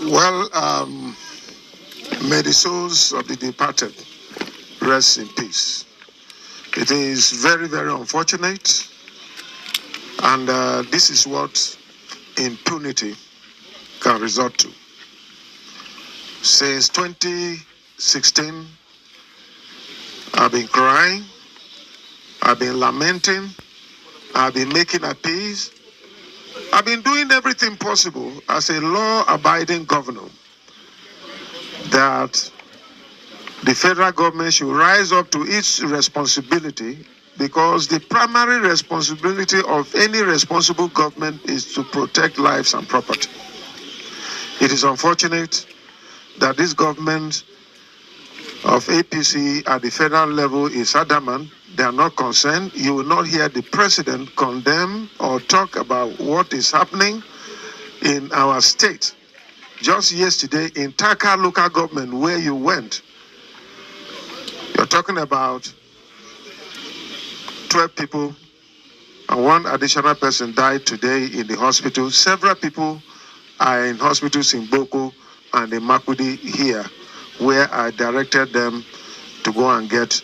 Well, may the souls of the departed rest in peace. It is very, very unfortunate, and this is what impunity can resort to. Since 2016, I've been crying, I've been lamenting, I've been making appeals, I've been doing everything possible as a law-abiding governor that the federal government should rise up to its responsibility, because the primary responsibility of any responsible government is to protect lives and property. It is unfortunate that this government of APC at the federal level is adamant. They are not concerned. You will not hear the president condemn or talk about what is happening in our state. Just yesterday in Taka local government where you went, you're talking about 12 people and one additional person died today in the hospital. Several people are in hospitals in Boko and in Makudi here, where I directed them to go and get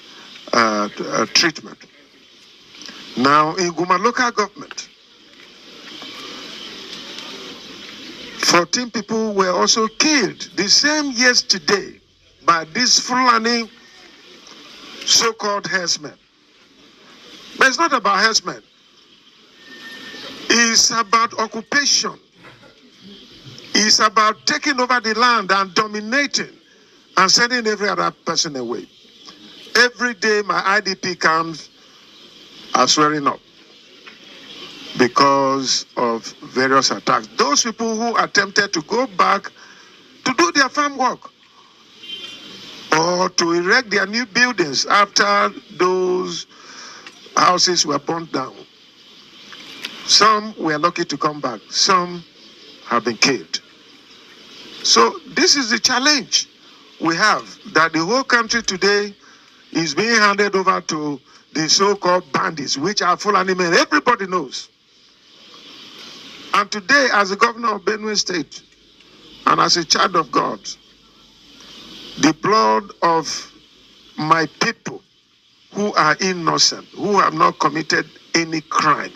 treatment. Now, in Guma local government, 14 people were also killed the same yesterday by this Fulani so-called herdsmen. But it's not about herdsmen. It's about occupation. It's about taking over the land and dominating and sending every other person away. Every day my IDP camps are swearing up because of various attacks. Those people who attempted to go back to do their farm work or to erect their new buildings after those houses were burnt down. Some were lucky to come back. Some have been killed. So this is the challenge we have, that the whole country today is being handed over to the so-called bandits, which are Fulani men. Everybody knows. And today, as the governor of Benue State, and as a child of God, the blood of my people who are innocent, who have not committed any crime,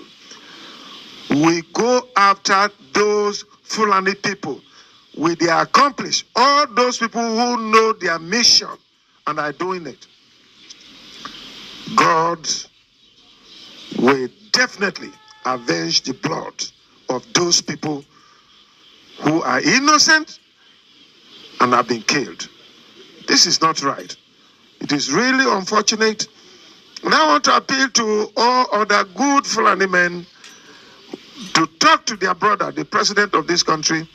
we go after those Fulani people with their accomplice, all those people who know their mission and are doing it. God will definitely avenge the blood of those people who are innocent and have been killed. This is not right. It is really unfortunate. And I want to appeal to all other good Fulani men to talk to their brother, the president of this country,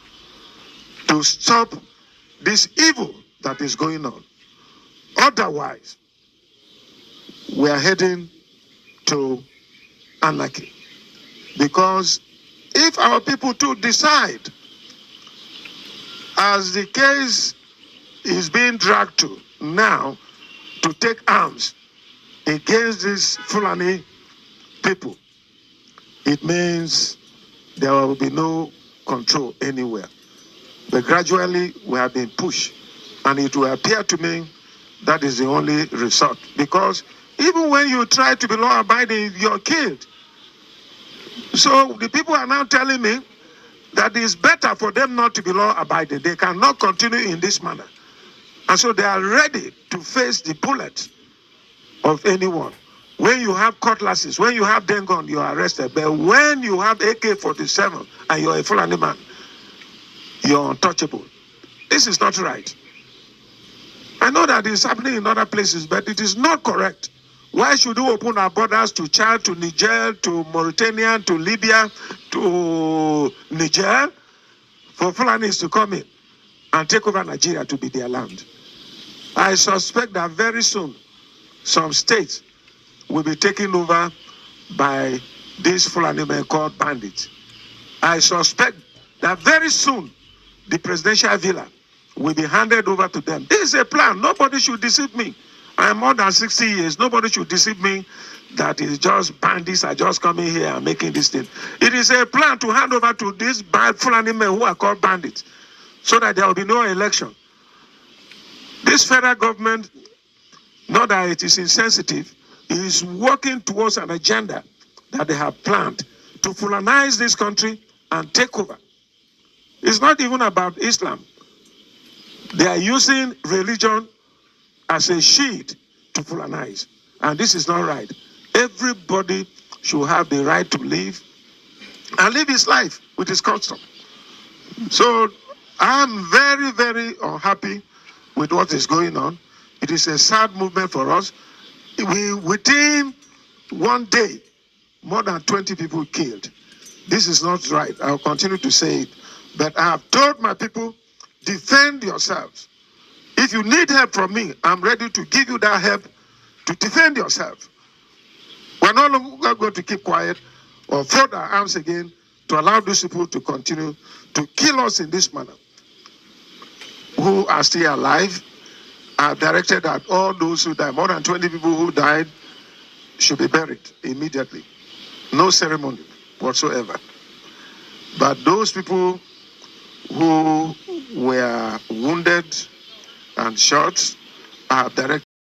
to stop this evil that is going on. Otherwise, we are heading to anarchy. Because if our people too decide, as the case is being dragged to now, to take arms against these Fulani people, it means there will be no control anywhere. But gradually we have been pushed, and it will appear to me that is the only resort. Because even when you try to be law-abiding, you're killed. So the people are now telling me that it's better for them not to be law-abiding. They cannot continue in this manner. And so they are ready to face the bullet of anyone. When you have cutlasses, when you have dengon, you are arrested. But when you have AK-47 and you're a Fulani man, you're untouchable. This is not right. I know that it's happening in other places, but it is not correct. Why should we open our borders to Chad, to Niger, to Mauritania, to Libya, to Niger, for Fulanis to come in and take over Nigeria to be their land? I suspect that very soon, some states will be taken over by these Fulani men called bandits. I suspect that very soon, the presidential villa will be handed over to them. This is a plan. Nobody should deceive me. I am more than 60 years. Nobody should deceive me that it's just bandits are just coming here and making this thing. It is a plan to hand over to these bad Fulani men who are called bandits. so that there will be no election. This federal government, not that it is insensitive, is working towards an agenda that they have planned to Fulanize this country and take over. It's not even about Islam. They are using religion as a shield to Fulanize. And this is not right. Everybody should have the right to live and live his life with his custom. So I'm very, very unhappy with what is going on. It is a sad movement for us. Within one day, more than 20 people killed. This is not right. I'll continue to say it. But I have told my people, defend yourselves. If you need help from me, I'm ready to give you that help to defend yourself. We're no longer going to keep quiet or fold our arms again to allow these people to continue to kill us in this manner. Who are still alive are directed at all those who died. More than 20 people who died should be buried immediately. No ceremony whatsoever. But those people who were wounded and shot are directed